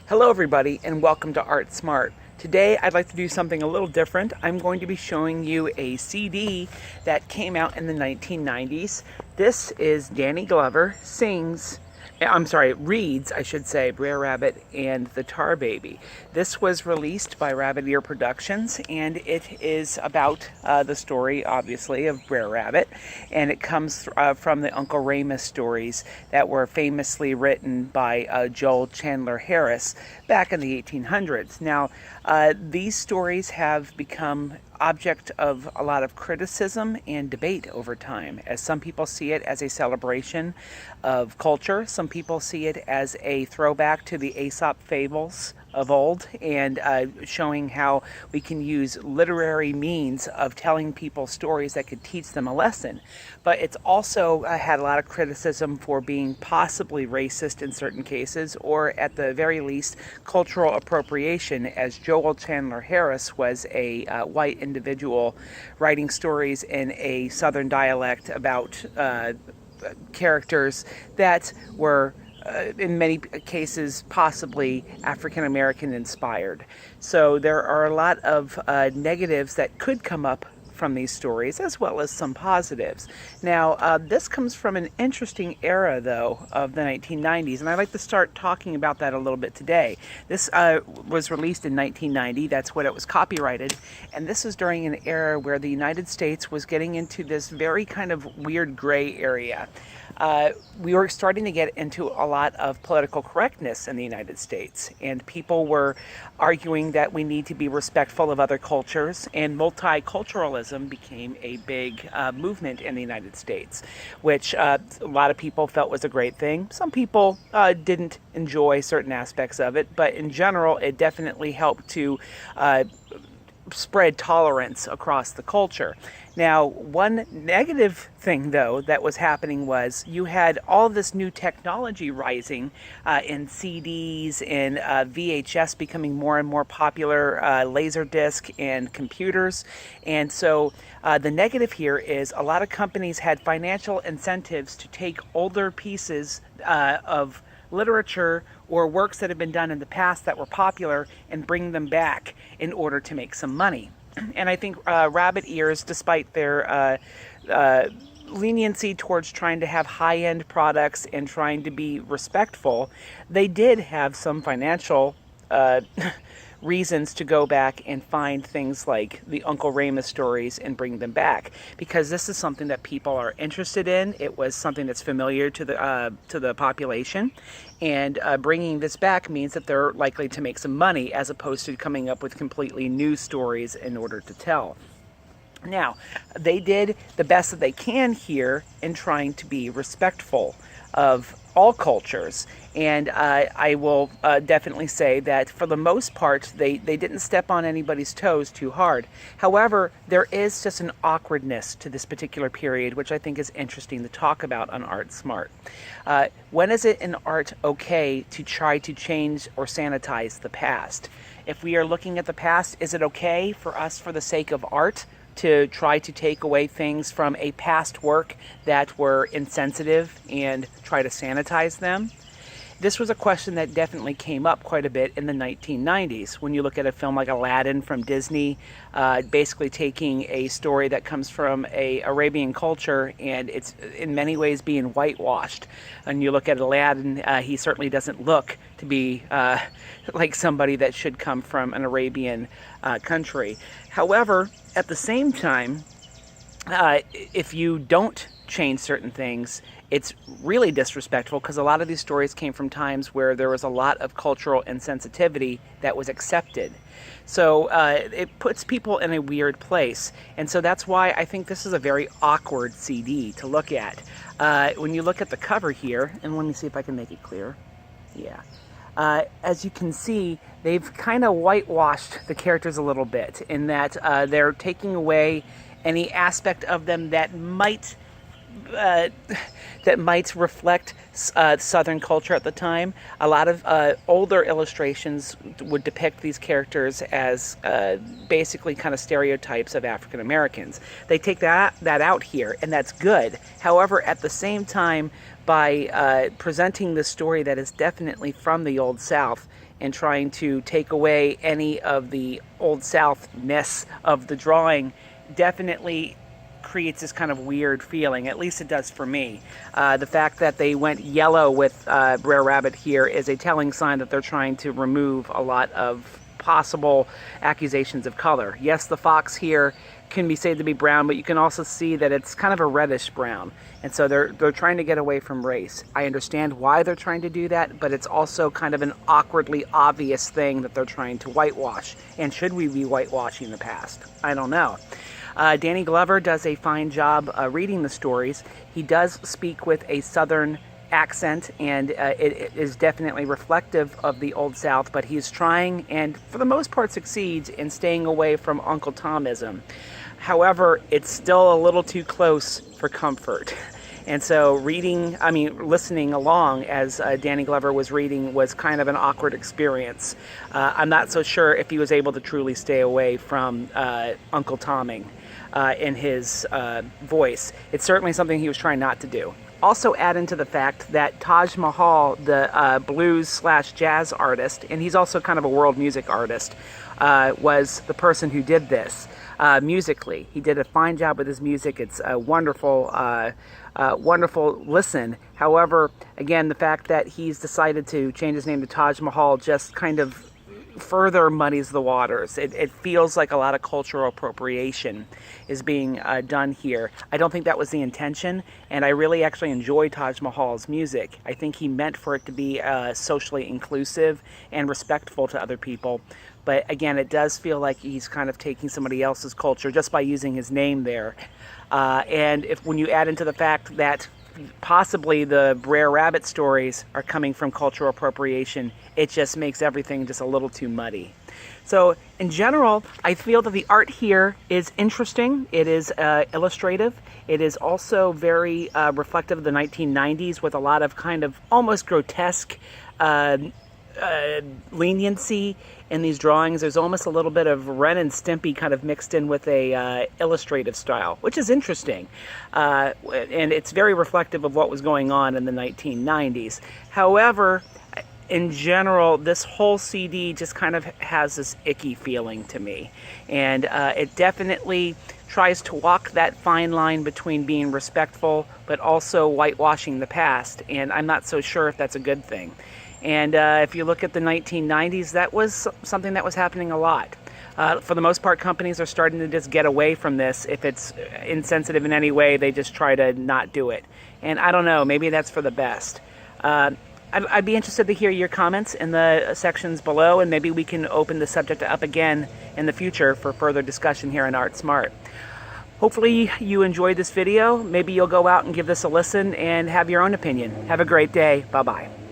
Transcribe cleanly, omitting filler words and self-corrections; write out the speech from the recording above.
Hello everybody and welcome to Art Smart. Today I'd like to do something a little different. I'm going to be showing you a CD that came out in the 1990s. This is Danny Glover reads, Brer Rabbit and the Tar Baby. This was released by Rabbit Ear Productions, and it is about the story, obviously, of Brer Rabbit, and it comes from the Uncle Remus stories that were famously written by Joel Chandler Harris back in the 1800s. Now, these stories have become object of a lot of criticism and debate over time, as some people see it as a celebration of culture. Some people see it as a throwback to the Aesop fables of old, and showing how we can use literary means of telling people stories that could teach them a lesson. But it's also had a lot of criticism for being possibly racist in certain cases, or at the very least cultural appropriation, as Joel Chandler Harris was a white individual writing stories in a southern dialect about characters that were in many cases possibly African American inspired. So there are a lot of negatives that could come up from these stories, as well as some positives. Now, this comes from an interesting era, though, of the 1990s, and I'd like to start talking about that a little bit today. This was released in 1990, that's what it was copyrighted, and this is during an era where the United States was getting into this very kind of weird gray area. We were starting to get into a lot of political correctness in the United States, and people were arguing that we need to be respectful of other cultures, and multiculturalism became a big movement in the United States, which a lot of people felt was a great thing. Some people didn't enjoy certain aspects of it, but in general, it definitely helped to spread tolerance across the culture. Now, one negative thing, though, that was happening was you had all this new technology rising in CDs and VHS becoming more and more popular, Laserdisc and computers. And so the negative here is a lot of companies had financial incentives to take older pieces of literature or works that have been done in the past that were popular and bring them back in order to make some money. And I think Rabbit Ears, despite their leniency towards trying to have high-end products and trying to be respectful, they did have some financial reasons to go back and find things like the Uncle Remus stories and bring them back, because this is something that people are interested in. It was something that's familiar to the population, and bringing this back means that they're likely to make some money, as opposed to coming up with completely new stories in order to tell. Now, they did the best that they can here in trying to be respectful of all cultures, and I will definitely say that for the most part they didn't step on anybody's toes too hard. However, there is just an awkwardness to this particular period, which I think is interesting to talk about on Art Smart. When is it in art okay to try to change or sanitize the past? If we are looking at the past, is it okay for us, for the sake of art, to try to take away things from a past work that were insensitive and try to sanitize them? This was a question that definitely came up quite a bit in the 1990s. When you look at a film like Aladdin from Disney, basically taking a story that comes from a Arabian culture and it's in many ways being whitewashed. And you look at Aladdin, he certainly doesn't look to be like somebody that should come from an Arabian country. However, at the same time, if you don't change certain things, it's really disrespectful, because a lot of these stories came from times where there was a lot of cultural insensitivity that was accepted. So it puts people in a weird place. And so that's why I think this is a very awkward CD to look at. When you look at the cover here, and let me see if I can make it clear. Yeah. As you can see, they've kind of whitewashed the characters a little bit, in that they're taking away any aspect of them that might reflect Southern culture at the time. A lot of older illustrations would depict these characters as basically kind of stereotypes of African Americans. They take that out here, and that's good. However, at the same time, by presenting this story that is definitely from the Old South and trying to take away any of the Old South-ness of the drawing definitely creates this kind of weird feeling. At least it does for me. The fact that they went yellow with Brer Rabbit here is a telling sign that they're trying to remove a lot of possible accusations of color. Yes, the fox here can be said to be brown, but you can also see that it's kind of a reddish brown, and so they're trying to get away from race. I understand why they're trying to do that, but it's also kind of an awkwardly obvious thing that they're trying to whitewash. And should we be whitewashing the past? I don't know. Danny Glover does a fine job reading the stories. He does speak with a Southern accent, and it is definitely reflective of the Old South, but he's trying, and for the most part succeeds, in staying away from Uncle Tomism. However, it's still a little too close for comfort. And so listening along as Danny Glover was reading was kind of an awkward experience. I'm not so sure if he was able to truly stay away from Uncle Tomming in his voice. It's certainly something he was trying not to do. Also add into the fact that Taj Mahal, the blues/jazz artist, and he's also kind of a world music artist, was the person who did this musically. He did a fine job with his music. It's a wonderful listen. However, again, the fact that he's decided to change his name to Taj Mahal just kind of further muddies the waters. It feels like a lot of cultural appropriation is being done here. I don't think that was the intention, and I really actually enjoy Taj Mahal's music. I think he meant for it to be socially inclusive and respectful to other people. But again, it does feel like he's kind of taking somebody else's culture just by using his name there. And when you add into the fact that possibly the Brer Rabbit stories are coming from cultural appropriation, it just makes everything just a little too muddy. So in general, I feel that the art here is interesting. It is illustrative. It is also very reflective of the 1990s with a lot of kind of almost grotesque leniency in these drawings. There's almost a little bit of Ren and Stimpy kind of mixed in with a illustrative style, which is interesting. And it's very reflective of what was going on in the 1990s. However, in general, this whole CD just kind of has this icky feeling to me. And it definitely tries to walk that fine line between being respectful but also whitewashing the past. And I'm not so sure if that's a good thing. And if you look at the 1990s, that was something that was happening a lot. For the most part, companies are starting to just get away from this. If it's insensitive in any way, they just try to not do it. And I don't know, maybe that's for the best. I'd be interested to hear your comments in the sections below, and maybe we can open the subject up again in the future for further discussion here on Art Smart. Hopefully you enjoyed this video. Maybe you'll go out and give this a listen and have your own opinion. Have a great day. Bye-bye.